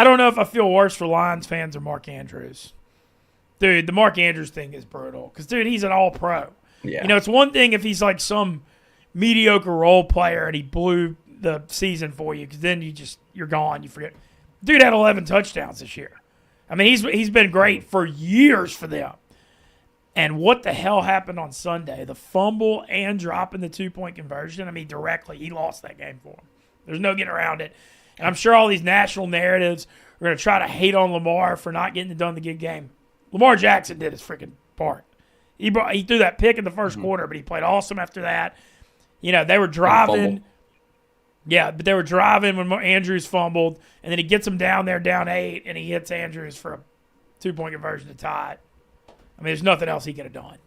don't know if I feel worse for Lions fans or Mark Andrews. Dude, the Mark Andrews thing is brutal. Because, dude, he's an all-pro. Yeah. It's one thing if he's like some mediocre role player and he blew the season for you because then you're gone. You forget. Dude had 11 touchdowns this year. I mean, he's been great for years for them. And what the hell happened on Sunday? The fumble and dropping the 2-point conversion. I mean, directly, he lost that game for him. There's no getting around it. And I'm sure all these national narratives are going to try to hate on Lamar for not getting it done in the good game. Lamar Jackson did his freaking part. He threw that pick in the first quarter, but he played awesome after that. They were driving. Yeah, but they were driving when Andrews fumbled, and then he gets them down 8, and he hits Andrews for a 2-point conversion to tie it. I mean, there's nothing else he could have done.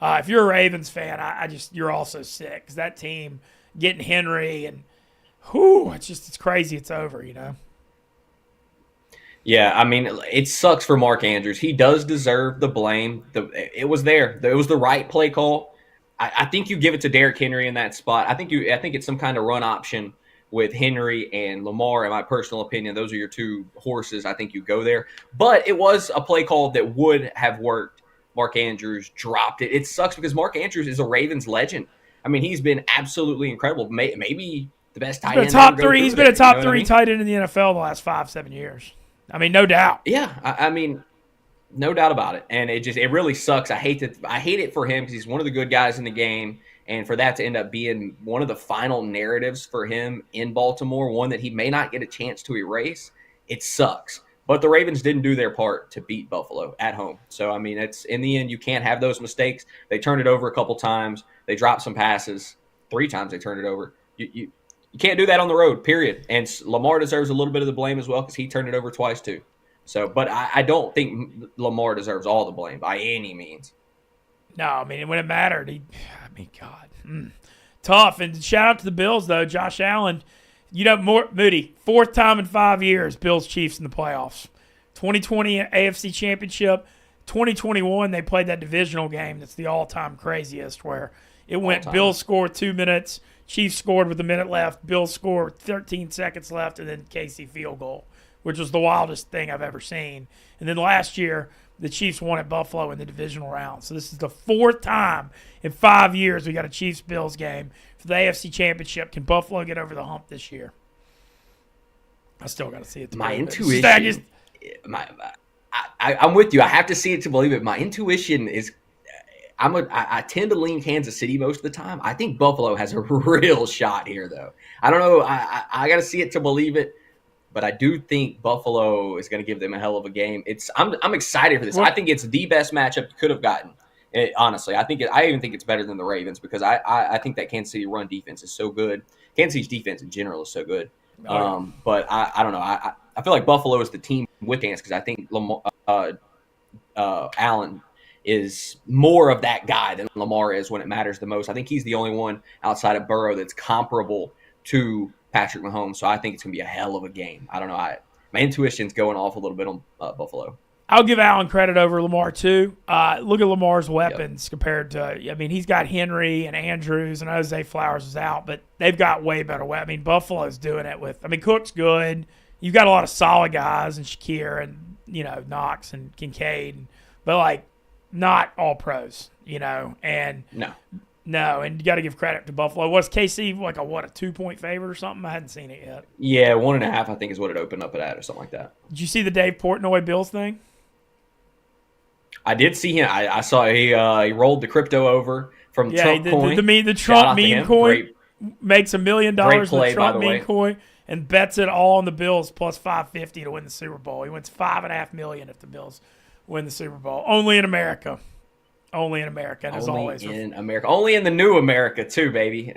If you're a Ravens fan, you're also sick because that team getting Henry and it's crazy. It's over, Yeah, I mean, it sucks for Mark Andrews. He does deserve the blame. It was there. It was the right play call. I think you give it to Derrick Henry in that spot. I think it's some kind of run option with Henry and Lamar. In my personal opinion, those are your 2 horses. I think you go there. But it was a play call that would have worked. Mark Andrews dropped it. It sucks because Mark Andrews is a Ravens legend. I mean, he's been absolutely incredible. Maybe the best tight end. He's been a top 3 tight end in the NFL the last 5-7 years. I mean, no doubt. Yeah, I mean, no doubt about it. And it really sucks. I hate it for him because he's one of the good guys in the game, And for that to end up being one of the final narratives for him in Baltimore, one that he may not get a chance to erase, it sucks. But the Ravens didn't do their part to beat Buffalo at home. So, I mean, it's in the end, you can't have those mistakes. They turned it over a couple times. They dropped some passes. 3 times they turned it over. You can't do that on the road, period. And Lamar deserves a little bit of the blame as well because he turned it over twice too. So, but I don't think Lamar deserves all the blame by any means. No, I mean, when it mattered, God. Tough. And shout out to the Bills, though. Josh Allen, Moody, 4th time in 5 years, Bills-Chiefs in the playoffs. 2020 AFC Championship. 2021, they played that divisional game that's the all-time craziest where it went Bills scored 2 minutes, Chiefs scored with a minute left, Bills scored 13 seconds left, and then Casey field goal, which was the wildest thing I've ever seen. And then last year, the Chiefs won at Buffalo in the divisional round. So this is the 4th time in 5 years we got a Chiefs-Bills game for the AFC Championship. Can Buffalo get over the hump this year? I still got to see it. My intuition, I'm with you. I have to see it to believe it. My intuition is, I tend to lean Kansas City most of the time. I think Buffalo has a real shot here, though. I don't know. I got to see it to believe it. But I do think Buffalo is going to give them a hell of a game. I'm excited for this. I think it's the best matchup you could have gotten. Honestly, I even think it's better than the Ravens because I think that Kansas City run defense is so good. Kansas City's defense in general is so good. But I don't know. I feel like Buffalo is the team with chance because I think Allen is more of that guy than Lamar is when it matters the most. I think he's the only one outside of Burrow that's comparable to Patrick Mahomes, so I think it's going to be a hell of a game. I don't know. My intuition's going off a little bit on Buffalo. I'll give Allen credit over Lamar, too. Look at Lamar's weapons compared to – I mean, he's got Henry and Andrews, and Jose Flowers is out, but they've got way better weapons. I mean, Buffalo's doing it with – I mean, Cook's good. You've got a lot of solid guys and Shakir and, Knox and Kincaid, but, not all pros, and – No, and you got to give credit to Buffalo. Was KC a 2-point favorite or something? I hadn't seen it yet. Yeah, 1.5 I think is what it opened up at or something like that. Did you see the Dave Portnoy Bills thing? I did see him. I saw he rolled the crypto over from Trump coin. The Trump meme coin makes $1 million with Trump meme coin and bets it all on the Bills plus 550 to win the Super Bowl. He wins $5.5 million if the Bills win the Super Bowl. Only in America. Only in America, and as always. Only in America. Only in the new America, too, baby.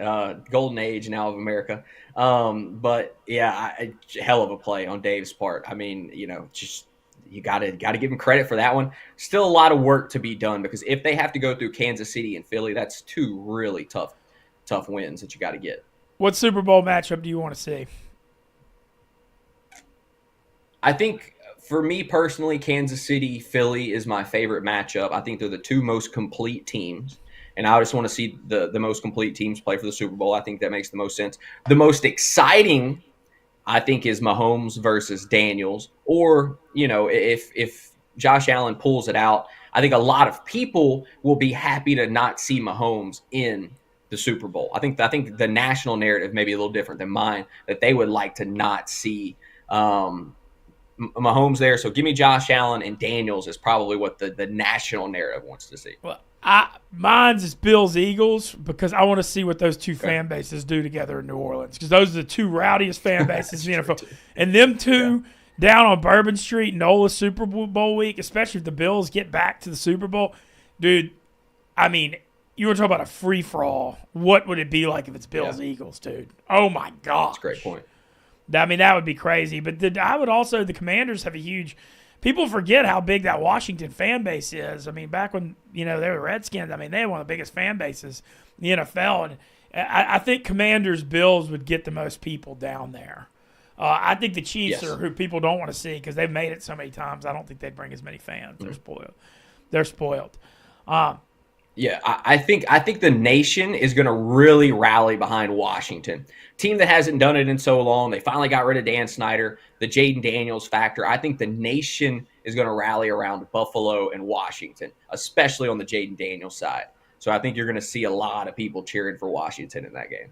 Golden age now of America. But, yeah, hell of a play on Dave's part. I mean, just you gotta give him credit for that one. Still a lot of work to be done because if they have to go through Kansas City and Philly, that's 2 really tough wins that you got to get. What Super Bowl matchup do you want to see? I think – for me personally, Kansas City, Philly is my favorite matchup. I think they're the 2 most complete teams, and I just want to see the most complete teams play for the Super Bowl. I think that makes the most sense. The most exciting, I think, is Mahomes versus Daniels, or if Josh Allen pulls it out, I think a lot of people will be happy to not see Mahomes in the Super Bowl. I think the national narrative may be a little different than mine, that they would like to not see Mahomes there. So give me Josh Allen and Daniels is probably what the national narrative wants to see. Well, mine's is Bills-Eagles because I want to see what those 2 fan bases do together in New Orleans because those are the 2 rowdiest fan bases in the NFL. And them 2 down on Bourbon Street, NOLA Super Bowl week, especially if the Bills get back to the Super Bowl. Dude, I mean, you were talking about a free-for-all. What would it be like if it's Bills-Eagles, dude? Oh, my God. That's a great point. I mean, that would be crazy. But the Commanders have a huge – people forget how big that Washington fan base is. I mean, back when, they were Redskins, I mean, they had one of the biggest fan bases in the NFL. And I think Commanders-Bills would get the most people down there. I think the Chiefs are who people don't want to see because they've made it so many times. I don't think they'd bring as many fans. They're spoiled. Yeah, I think the nation is going to really rally behind Washington. Team that hasn't done it in so long. They finally got rid of Dan Snyder, the Jaden Daniels factor. I think the nation is going to rally around Buffalo and Washington, especially on the Jaden Daniels side. So I think you're going to see a lot of people cheering for Washington in that game.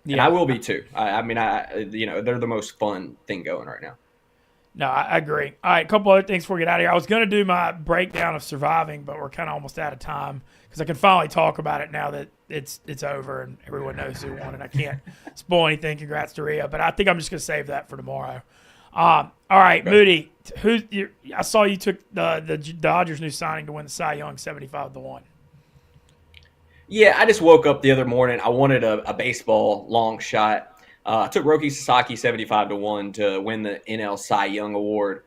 Yeah. And I will be too. I mean, they're the most fun thing going right now. No, I agree. All right, a couple other things before we get out of here. I was going to do my breakdown of surviving, but we're kind of almost out of time because I can finally talk about it now that it's over and everyone knows who won, and I can't spoil anything. Congrats to Rhea, but I think I'm just going to save that for tomorrow. All right, Moody, I saw you took the Dodgers' new signing to win the Cy Young 75-1. Yeah, I just woke up the other morning. I wanted a baseball long shot. I took Roki Sasaki 75-1 to win the NL Cy Young Award.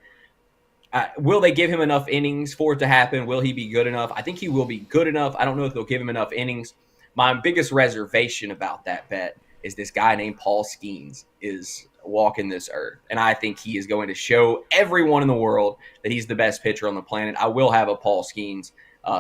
Will they give him enough innings for it to happen? Will he be good enough? I think he will be good enough. I don't know if they'll give him enough innings. My biggest reservation about that bet is this guy named Paul Skeens is walking this earth. And I think he is going to show everyone in the world that he's the best pitcher on the planet. I will have a Paul Skeens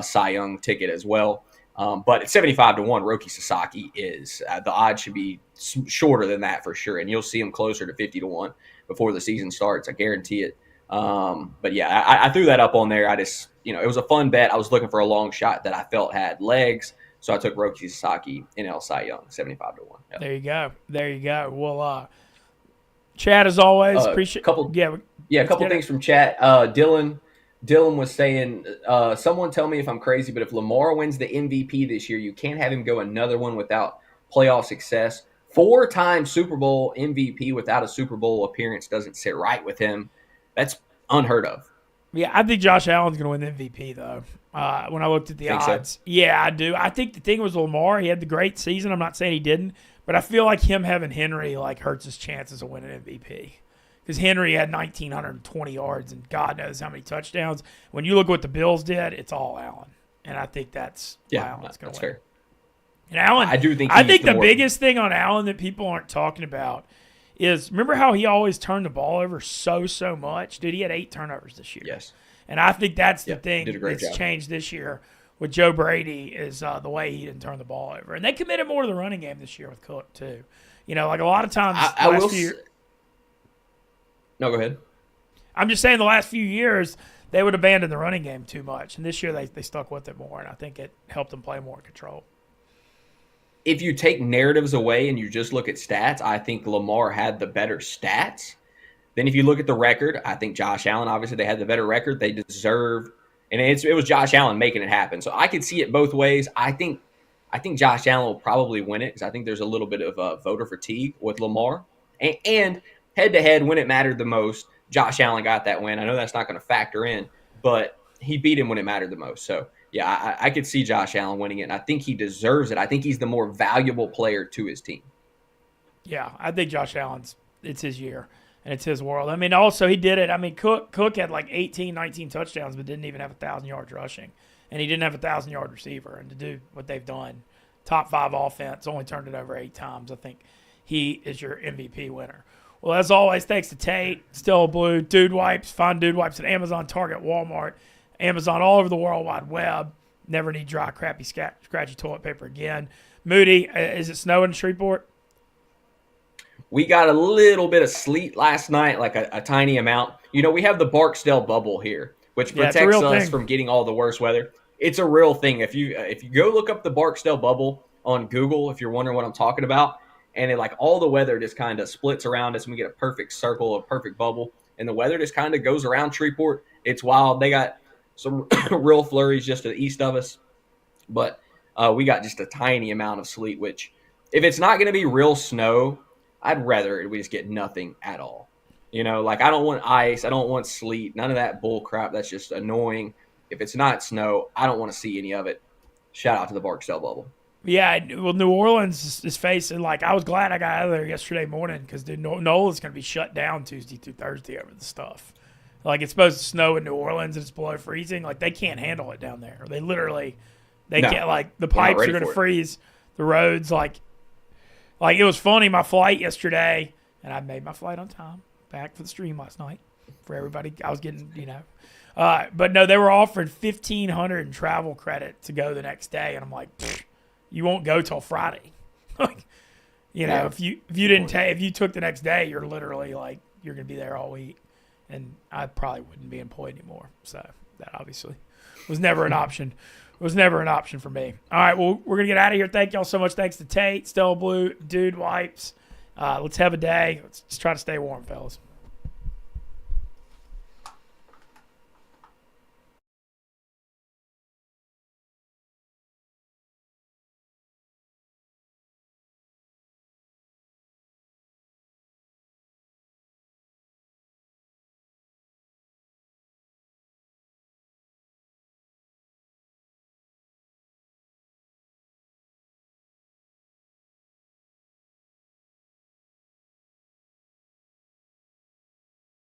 Cy Young ticket as well. But at 75-1, Roki Sasaki is the odds should be shorter than that for sure, and you'll see him closer to 50-1 before the season starts. I guarantee it. But yeah, I threw that up on there. I just, it was a fun bet. I was looking for a long shot that I felt had legs, so I took Roki Sasaki NL Cy Young 75-1. Yep. There you go. Well, Chad, as always, appreciate. A couple things from chat. Dylan was saying, someone tell me if I'm crazy, but if Lamar wins the MVP this year, you can't have him go another one without playoff success. 4-time Super Bowl MVP without a Super Bowl appearance doesn't sit right with him. That's unheard of. Yeah, I think Josh Allen's going to win the MVP, though. When I looked at the odds. So? Yeah, I do. I think the thing was Lamar, he had the great season. I'm not saying he didn't, but I feel like him having Henry hurts his chances of winning MVP. Because Henry had 1,920 yards and God knows how many touchdowns. When you look at what the Bills did, it's all Allen. And I think that's why Allen's going to win. Fair. And Allen, I think the biggest thing on Allen that people aren't talking about is, remember how he always turned the ball over so much? Dude, he had 8 turnovers this year. Yes. And I think that's the thing that's changed this year with Joe Brady is the way he didn't turn the ball over. And they committed more to the running game this year with Cook, too. A lot of times No, go ahead. I'm just saying the last few years, they would abandon the running game too much. And this year, they stuck with it more, and I think it helped them play more control. If you take narratives away and you just look at stats, I think Lamar had the better stats. Then if you look at the record, I think Josh Allen, obviously they had the better record. They deserve, and it was Josh Allen making it happen. So I could see it both ways. I think Josh Allen will probably win it because I think there's a little bit of voter fatigue with Lamar. And head-to-head, when it mattered the most, Josh Allen got that win. I know that's not going to factor in, but he beat him when it mattered the most. So, yeah, I could see Josh Allen winning it, and I think he deserves it. I think he's the more valuable player to his team. Yeah, I think Josh it's his year, and it's his world. I mean, also, he did it. I mean, Cook had 18, 19 touchdowns, but didn't even have 1,000 yards rushing, and he didn't have a 1,000-yard receiver. And to do what they've done, top 5 offense, only turned it over 8 times, I think he is your MVP winner. Well, as always, thanks to Tate, Stella Blue, Dude Wipes. Find Dude Wipes at Amazon, Target, Walmart, Amazon, all over the World Wide Web. Never need dry, crappy, scratchy toilet paper again. Moody, is it snowing in Shreveport? We got a little bit of sleet last night, like a tiny amount. We have the Barksdale bubble here, which protects us from getting all the worst weather. It's a real thing. If you go look up the Barksdale bubble on Google, if you're wondering what I'm talking about, and all the weather just kind of splits around us, and we get a perfect circle, a perfect bubble, and the weather just kind of goes around Shreveport. It's wild. They got some real flurries just to the east of us, but we got just a tiny amount of sleet, which if it's not going to be real snow, I'd rather we just get nothing at all. I don't want ice. I don't want sleet. None of that bull crap. That's just annoying. If it's not snow, I don't want to see any of it. Shout out to the Barksdale bubble. Yeah, well, New Orleans is facing, I was glad I got out of there yesterday morning because Nola's going to be shut down Tuesday through Thursday over the stuff. It's supposed to snow in New Orleans and it's below freezing. They can't handle it down there. They literally, can't, the pipes are going to freeze. The roads, it was funny, my flight yesterday, and I made my flight on time, back for the stream last night for everybody. I was getting, but no, they were offering $1,500 in travel credit to go the next day, and I'm like, you won't go till Friday. If you took the next day, you're literally you're going to be there all week. And I probably wouldn't be employed anymore. So that obviously was never an option. It was never an option for me. All right, well, we're going to get out of here. Thank y'all so much. Thanks to Tate, Stella Blue, Dude Wipes. Let's have a day. Let's try to stay warm, fellas.